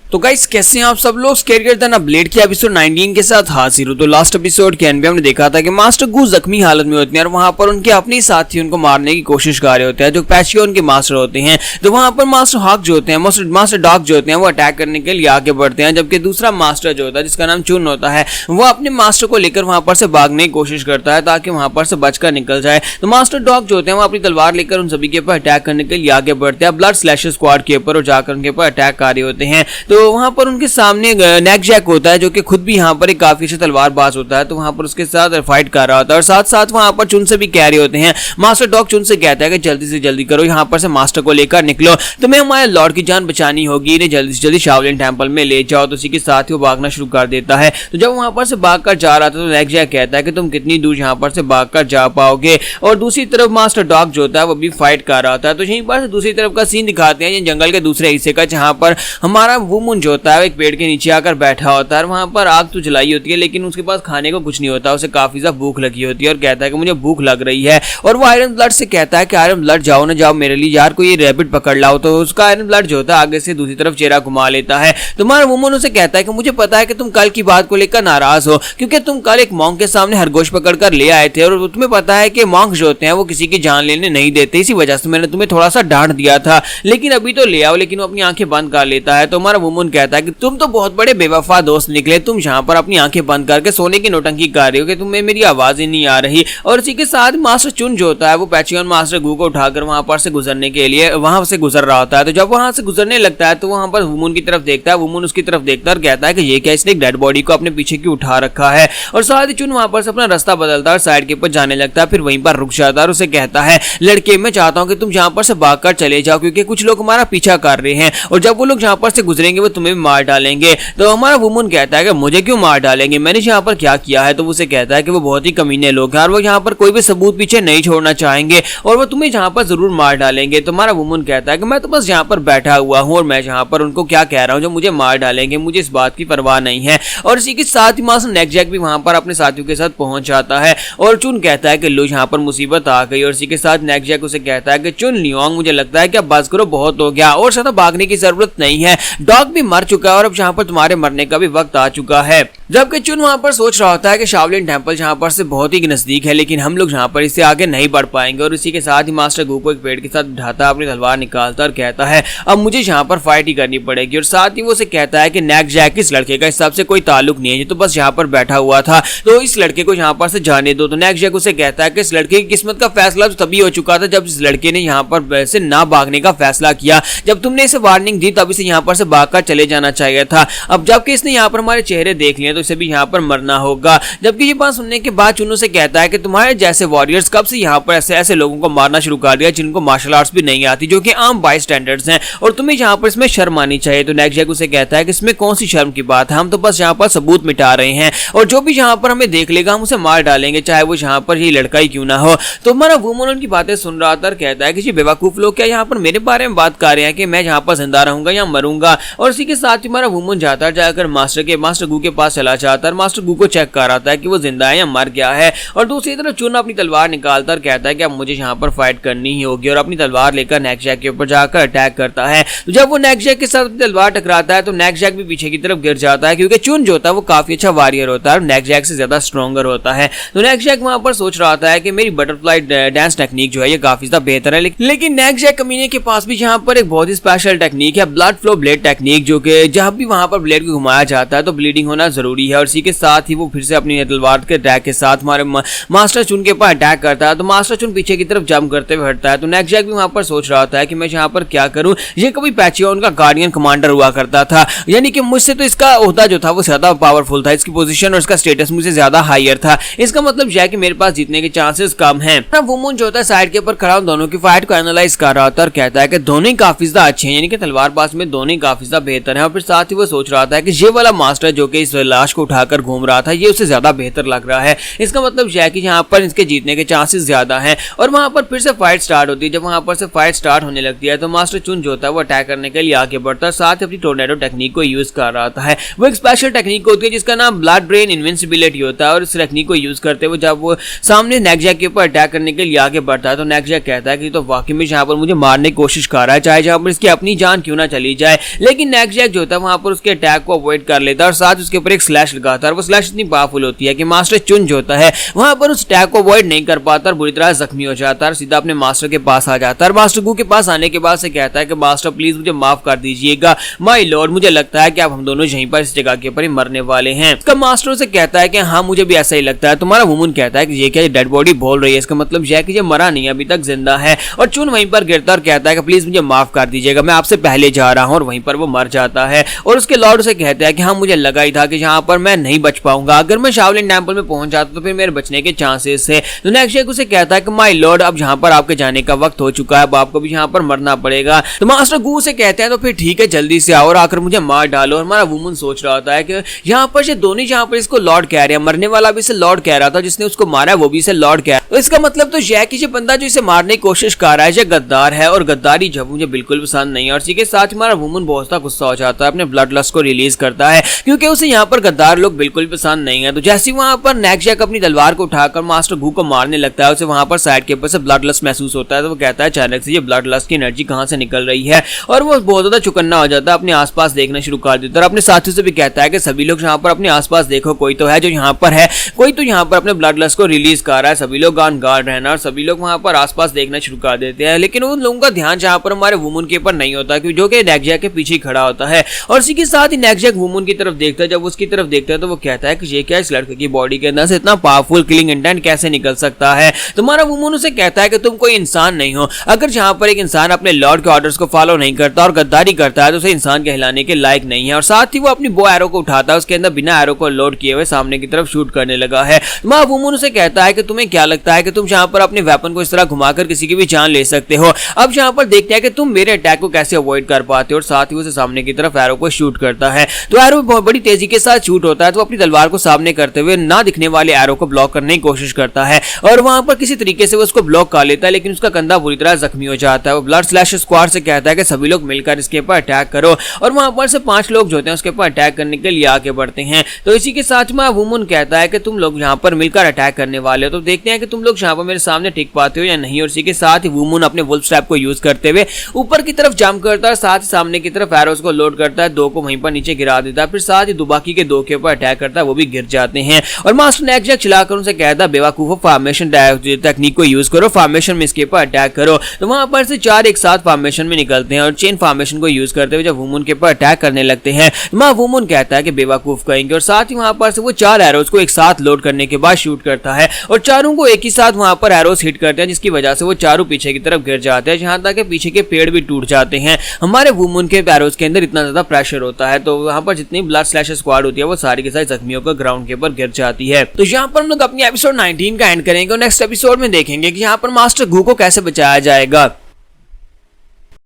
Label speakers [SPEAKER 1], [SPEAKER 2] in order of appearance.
[SPEAKER 1] तो गाइस कैसे हैं आप सब लोग। स्केयर द ब्लेड की एपिसोड 19 के साथ हाजिर हूं। तो लास्ट एपिसोड के एंड में हमने देखा था कि मास्टर गू जख्मी हालत में होते हैं और वहां पर उनके अपने साथी उनको मारने की कोशिश कर रहे होते हैं जो पैचियन के मास्टर होते हैं। तो वहां पर मास्टर हॉक जो होते हैं, मास्टर डॉग जो होते हैं वो अटैक करने के लिए आगे बढ़ते हैं, जबकि दूसरा मास्टर जो होता है जिसका नाम चुन होता है वो अपने मास्टर को लेकर वहां पर से भागने की कोशिश करता है ताकि वहां पर से बचकर निकल जाए। तो मास्टर डॉग जो होते हैं वो अपनी तलवार लेकर उन सभी के ऊपर अटैक करने के लिए आगे बढ़ते हैं ब्लड स्लैशर स्क्वाड के ऊपर और जाकर उनके ऊपर अटैक कर रहे होते हैं। तो वहां पर उनके सामने नेक जैक होता है जो कि खुद भी यहाँ पर एक काफी अच्छा तलवारबाज होता है। तो वहां पर उसके साथ फाइट कर रहा होता है और साथ साथ वहां पर चुन से भी कह रहे होते हैं। मास्टर डॉग चुन से कहता है कि जल्दी से जल्दी करो, यहाँ पर से मास्टर को लेकर निकलो, तुम्हें हमारे लॉर्ड की जान बचानी होगी, इन्हें जल्दी से जल्दी शाओलिन टेंपल में ले जाओ। तो उसी के साथ ही वो भागना शुरू कर देता है। तो जब वहां पर से भागकर जा रहा था तो नेक जैक कहता है कि तुम कितनी दूर यहाँ पर से भागकर जा पाओगे। और दूसरी तरफ मास्टर डॉग जो होता है वो भी फाइट कर रहा था। तो यहीं पर दूसरी तरफ का सीन दिखाते हैं जंगल के दूसरे हिस्से का, जहां पर हमारा वुमन जो होता है एक पेड़ के नीचे आकर बैठा होता है। वहां पर आग तो जलाई होती है लेकिन उसके पास खाने को कुछ नहीं होता, उसे काफी ज्यादा भूख लगी होती है और कहता है कि मुझे भूख लग रही है। और वो आयरन ब्लड से कहता है कि आयरन ब्लड जाओ ना जाओ मेरे लिए यार, कोई रैबिट पकड़ लाओ। तो उसका आयरन ब्लड जो होता है आगे से दूसरी तरफ चेहरा घुमा लेता है। तुम्हारा वुमन उसे कहता है कि मुझे पता है कि तुम कल की बात को लेकर नाराज हो क्योंकि तुम कल एक मॉन्क के सामने खरगोश पकड़कर ले आए थे और तुम्हें पता है कि मॉन्क जो होते हैं वो किसी की जान लेने नहीं देते, इसी वजह से मैंने तुम्हें थोड़ा सा डांट दिया था, लेकिन अभी तो ले आओ। लेकिन वो अपनी आंखें बंद कर लेता है। तो हमारा वुमन कहता है कि तुम तो बहुत बड़े बेवफा दोस्त निकले, तुम यहाँ पर अपनी आंखें बंद करके सोने की नौटंकी कर रहे हो कि तुम्हें मेरी आवाज ही नहीं आ रही। और इसी के साथ मास्टर चुन जो होता है वो पैचियन मास्टर गू को उठाकर वहां पर से गुजरने के लिए वहां से गुजर रहा होता है। तो जब वहां से गुजरने लगता है तो वहां पर वुमन की तरफ देखता है, वुमन उसकी तरफ देखता है और कहता है कि ये क्या, इसने एक डेड बॉडी को अपने पीछे क्यों उठा रखा है। और साथ ही चुन वहां पर से अपना रास्ता बदलता है और साइड के ऊपर जाने लगता है, फिर वहीं पर रुक जाता है और उसे कहता है लड़के मैं चाहता हूं कि तुम यहाँ पर से भागकर चले जाओ क्योंकि कुछ लोग हमारा पीछा कर रहे हैं और जब वो लोग यहाँ पर से गुजरेंगे वो तुम्हें भी मार डालेंगे। तो हमारा वुमन कहता है कि मुझे क्यों मार डालेंगे, मैंने यहाँ पर क्या किया है। तो वो उसे कहता है कि वो बहुत ही कमीने लोग हैं और वो यहाँ पर कोई भी सबूत पीछे नहीं छोड़ना चाहेंगे और वो तुम्हें यहाँ पर जरूर मार डालेंगे। तो हमारा वुमन कहता है कि मैं तो बस यहाँ पर बैठा हुआ हूँ और मैं यहाँ पर उनको क्या कह रहा हूँ जो मुझे मार डालेंगे, मुझे इस बात की परवाह नहीं है। और इसी के साथ ही मास्टर नेक जैक भी वहां पर अपने साथियों के साथ पहुंच जाता है और चुन कहता है कि लो यहाँ पर मुसीबत आ गई। और इसी के साथ नेक जैक उसे कहता है कि चुन लियोंग मुझे लगता है कि अब बस करो, बहुत हो गया और ज्यादा भागने की जरूरत नहीं है, डॉग भी मर चुका है और अब यहाँ पर तुम्हारे मरने का भी वक्त आ चुका है। जबकि चुन वहां पर सोच रहा होता है कि शाओलिन टेंपल जहां पर से बहुत ही नजदीक है लेकिन हम लोग यहाँ पर इससे आगे नहीं बढ़ पाएंगे। और इसी के साथ ही मास्टर गू को एक पेड़ के साथ उठाता है, अपनी तलवार निकालता और कहता है अब मुझे यहाँ पर फाइट ही करनी पड़ेगी। और साथ ही वो उसे कहता है कि नेक जैक इस लड़के का इस सबसे कोई ताल्लुक नहीं है, ये तो बस यहाँ पर बैठा हुआ था, तो इस लड़के को यहाँ पर से जाने दो। तो नेक जैक उसे कहता है कि इस लड़के की किस्मत का फैसला तो तभी हो चुका था जब इस लड़के ने यहाँ पर वैसे ना भागने का फैसला किया, जब तुमने इसे वार्निंग दी तब इसे यहाँ पर से भागकर चले जाना चाहिए था। अब जबकि इसने यहाँ पर हमारे चेहरे देख लिए तो इसे भी यहाँ पर मरना होगा। जबकि ये बात सुनने के बाद चुनू से कहता है कि तुम्हारे जैसे वॉरियर्स कब से यहाँ पर ऐसे लोगों को मारना शुरू कर दिया जिनको मार्शल आर्ट्स भी नहीं आती, जो कि आम बाई स्टैंडर्ड्स हैं और तुम्हें यहाँ पर इसमें शर्म आनी चाहिए। तो नेक जैक उसे कहता है कि इसमें कौन सी शर्म की बात है, हम तो बस यहाँ पर सबूत मिटा रहे हैं और जो भी यहाँ पर हमें देख लेगा हम उसे मार डालेंगे, चाहे वो यहाँ पर ये लड़का ही क्यों ना हो। तो हमारा वुमन उनकी बातें सुन रहा था और कहता है कि जी बेवकूफ लोग क्या यहाँ पर मेरे बारे में बात कर रहे हैं कि मैं यहाँ पर जिंदा रहूंगा या मरूंगा। और इसी के साथ ही हमारा वुमन जाता है, जाकर मास्टर गू के पास चला जाता है और मास्टर गू को चेक कर रहा था कि वो जिंदा है या मर गया है। और दूसरी तरफ चुन अपनी तलवार निकालता और कहता है कि अब मुझे यहाँ पर फाइट करनी ही होगी और अपनी तलवार लेकर नेक जैक के ऊपर जाकर अटैक करता है। तो जब वो नेक जैक के साथ अपनी तलवार टकराता है तो नेक जैक भी पीछे की तरफ गिर जाता है क्योंकि चुन जो होता है वो काफी अच्छा वॉरियर होता है और नेक जैक से ज्यादा स्ट्रॉन्गर होता है। तो नेक जैक वहां पर सोच रहा था कि मेरी बटरफ्लाई डांस टेक्निक जो है ये काफी ज्यादा बेहतर है, लेकिन नेक जैक कमीने के पास भी यहाँ पर एक बहुत ही स्पेशल टेक्निक है, ब्लड फ्लो ब्लेड टेक्निक, जो कि जब भी वहां पर ब्लेड को घुमाया जाता है तो ब्लीडिंग होना जरूरी है। और इसी के साथ ही वो फिर से अपनी तलवार के अटैक के साथ हमारे मास्टर चुन के ऊपर अटैक करता है। तो मास्टर चुन पीछे की तरफ जंप करते हुए हटता है। तो नेक जैक भी वहां पर सोच रहा था कि मैं यहाँ पर क्या करूं, ये कभी पैचियन का गार्डियन कमांडर हुआ करता था, यानी कि मुझसे तो इसका ओहदा जो था वो ज्यादा पावरफुल था, इसकी पोजीशन और इसका स्टेटस मुझसे ज्यादा हायर था, इसका मतलब यह है कि मेरे पास जीतने के चांसेस कम हैं। वुमन जो होता है साइड के ऊपर खड़ा दोनों की फाइट को एनालाइज कर रहा था और कहता है कि दोनों ही काफी ज्यादा अच्छे हैं, यानी कि तलवारबाज में दोनों ही काफी ज्यादा बेहतर हैं। और फिर साथ ही वो सोच रहा था कि ये वाला मास्टर जो कि इस लास्ट लाश को उठाकर घूम रहा था, ये उसे ज्यादा बेहतर लग रहा है। इसका मतलब यह है कि यहाँ पर इसके जीतने के चांसेस ज्यादा हैं। और वहां पर फिर से फाइट स्टार्ट होती है। जब वहां पर से फाइट स्टार्ट होने लगती है तो मास्टर चुन जो होता है वो अटैक करने के लिए आगे बढ़ता है, साथ ही अपनी टोर्नेडो टेक्निक को यूज कर रहा है। वो एक स्पेशल टेक्निक होती है जिसका नाम ब्लड ब्रेन इनविंसिबिलिटी होता है। और इस टेक्निक को यूज करते हुए जब वो सामने नेकजैक के ऊपर अटैक करने के लिए आगे बढ़ता है तो नेकजैक कहता है कि तो वाकई में यहाँ पर मुझे मारने की कोशिश कर रहा है, चाहे जहां पर इसकी अपनी जान क्यों ना चली जाए। लेकिन नेकजैक जो होता है वहां पर उसके अटैक को अवॉइड कर लेता है और साथ उसके ऊपर एक स्लैश लगाता है। और वो स्लैश इतनी पावरफुल होती है कि मास्टर चुन जो होता है वहां पर उस अटैक को अवॉइड नहीं कर पाता और बुरी तरह जख्मी हो जाता है और सीधा अपने मास्टर के पास आ जाता है। मास्टर गू के पास आने के बाद से कहता है कि मास्टर प्लीज मुझे माफ कर दीजिएगा माय लॉर्ड, मुझे लगता है कि अब हम दोनों यहीं पर इस जगह के ऊपर ही मरने वाले हैं। इसका मास्टर से कहता है कि हाँ मुझे भी ऐसा ही लगता है। तुम्हारा वुमन कहता है कि ये क्या डेड बॉडी बोल रही है, इसका मतलब यह है कि ये मरा नहीं है, अभी तक जिंदा है। और चुन वहीं पर गिरता और कहता है कि प्लीज मुझे माफ कर दीजिएगा, मैं आपसे पहले जा रहा हूँ। और वहीं पर वो मर जाता है और उसके लॉर्ड से कहता है कि हाँ मुझे लगा ही था कि यहाँ पर मैं नहीं बच पाऊंगा, अगर मैं शाओलिन टेंपल में पहुंच जाता तो फिर मेरे बचने के चांसेस है। तो नेक्स्ट उसे कहता है कि माय लॉर्ड अब यहाँ पर आपके जाने का वक्त हो चुका है, अब आपको भी यहाँ पर मरना पड़ेगा। तो मास्टर गू से कहते हैं तो फिर ठीक है जल्दी से आओ और आकर मुझे मार डालो। और हमारा वुमन सोच रहा होता है कि यहाँ पर से दोनों यहाँ पर इसको लॉर्ड कह रहे हैं, मरने वाला भी इसे लॉर्ड कह रहा था, जिसने उसको मारा है वो भी इसे लॉर्ड कह रहा है। तो इसका मतलब तो यह है कि ये बंदा जो इसे मारने की कोशिश कर रहा है ये गद्दार है और गद्दारी जब मुझे बिल्कुल पसंद नहीं है। और इसी के साथ हमारा वुमन बहुत सा गुस्सा हो जाता है, अपने ब्लड लस्ट को रिलीज करता है क्योंकि उसे यहाँ पर गद्दार लोग बिल्कुल पसंद नहीं है। तो जैसे वहां पर नेकजैक अपनी तलवार को उठाकर मास्टर गू को मारने लगता है, उसे वहां पर साइड के ऊपर से ब्लड लस्ट महसूस होता है। तो वो कहता है अचानक से ये ब्लड लस्ट की एनर्जी कहां से निकल रही है और वो बहुत ज्यादा चौकन्ना हो जाता है, अपने आसपास देखना शुरू कर देता है और अपने साथियों से भी कहता है कि सभी लोग यहाँ पर अपने आसपास देखो, कोई तो है जो यहाँ पर है, कोई तो यहाँ पर अपने ब्लड लस्ट को रिलीज कर रहा है, सभी लोग ऑन गार्ड रहना। और सभी लोग वहां पर आसपास देखना शुरू कर देते हैं, लेकिन उन लोगों का ध्यान जहाँ पर हमारे वुमन के ऊपर नहीं होता जो कि नेकजैक के पीछे खड़ा होता है। और इसी के साथ ही नेकजैक वुमन की तरफ देखता है, जब उसकी तरफ देखता है तो वो कहता है कि ये क्या इस लड़के की बॉडी के अंदर से इतना पावरफुल किलिंग इंटेंट कैसे निकल सकता है। तुम्हारा वुमन उसे कहता है कि तुम कोई इंसान नहीं हो, अगर जहां पर एक इंसान अपने लॉर्ड के ऑर्डर्स को फॉलो नहीं करता और गद्दारी करता है तो उसे इंसान कहलाने के लायक नहीं है। और साथ ही वो अपनी बो एरो को उठाता है, उसके अंदर बिना एरो को लोड किए हुए सामने की तरफ शूट करने लगा है। तुम्हारा वुमन उसे कहता है कि तुम्हें क्या लगता है कि तुम जहां पर अपने वेपन को इस तरह घुमाकर किसी की भी जान ले सकते हो, अब यहां पर देखते हैं कि तुम मेरे अटैक को कैसे अवॉइड कर पाते हो। और साथ ही उसे सामने की तरफ एरो को शूट करता है, तो एरो बहुत बड़ी तेजी के साथ शूट होता है, तो अपनी तलवार को सामने करते हुए ना दिखने वाले एरो को ब्लॉक करने की कोशिश करता है और वहां पर किसी तरीके से वो उसको ब्लॉक कर लेता है, लेकिन उसका कंधा बुरी तरह जख्मी हो जाता है। वो ब्लड स्लैश स्क्वाड से कहता है कि सभी लोग मिलकर इसके ऊपर अटैक करो और वहां पर से 5 लोग जो होते हैं उसके ऊपर अटैक करने के लिए आगे बढ़ते हैं। तो इसी के साथ में वुमन कहता है कि तुम लोग यहाँ पर मिलकर अटैक करने वाले हो, तो देखते हैं कि तुम लोग यहाँ पर मेरे सामने टिक पाते हो या नहीं। और इसी के साथ ही वुमन अपने वुल्फ स्ट्रैप को यूज करते हुए ऊपर की तरफ जंप करता है, साथ ही सामने की तरफ एरोस को लोड करता है, 2 को वहीं पर नीचे गिरा देता है, फिर साथ ही बाकी के 2 के ऊपर अटैक करता है, वो भी गिर जाते हैं। और मास्टर नेकजैक चलाकर उनसे कहता है बेवकूफो फॉर्मेशन टेक्निक को यूज करो, फॉर्मेशन में इसके ऊपर अटैक करो। तो वहां पर से 4 एक साथ फॉर्मेशन में निकलते हैं और चेन फॉर्मेशन को यूज करते हुए जब वुमन के ऊपर अटैक करने लगते हैं, वहां वुमन कहता है कि बेवकूफ कहेंगे। और साथ ही वहां पर से वो 4 एरोस को एक साथ लोड करने के बाद शूट करता है और चारों को एक ही साथ वहां पर एरोस हिट करते हैं, जिसकी वजह से वो चारों पीछे की तरफ गिर जाते हैं, जहां तक कि पीछे के पेड़ भी टूट जाते हैं। हमारे वुमन के एरोस के अंदर इतना ज्यादा प्रेशर होता है तो वहां पर जितनी ब्लड स्लैश स्क्वाड होती है वो सारी के सारी जख्मियों को ग्राउंड के ऊपर गिर जाती है। तो यहाँ पर हम लोग अपनी एपिसोड 19 का एंड करेंगे और नेक्स्ट एपिसोड में देखेंगे कि यहाँ पर मास्टर गू को कैसे बचाया जाएगा।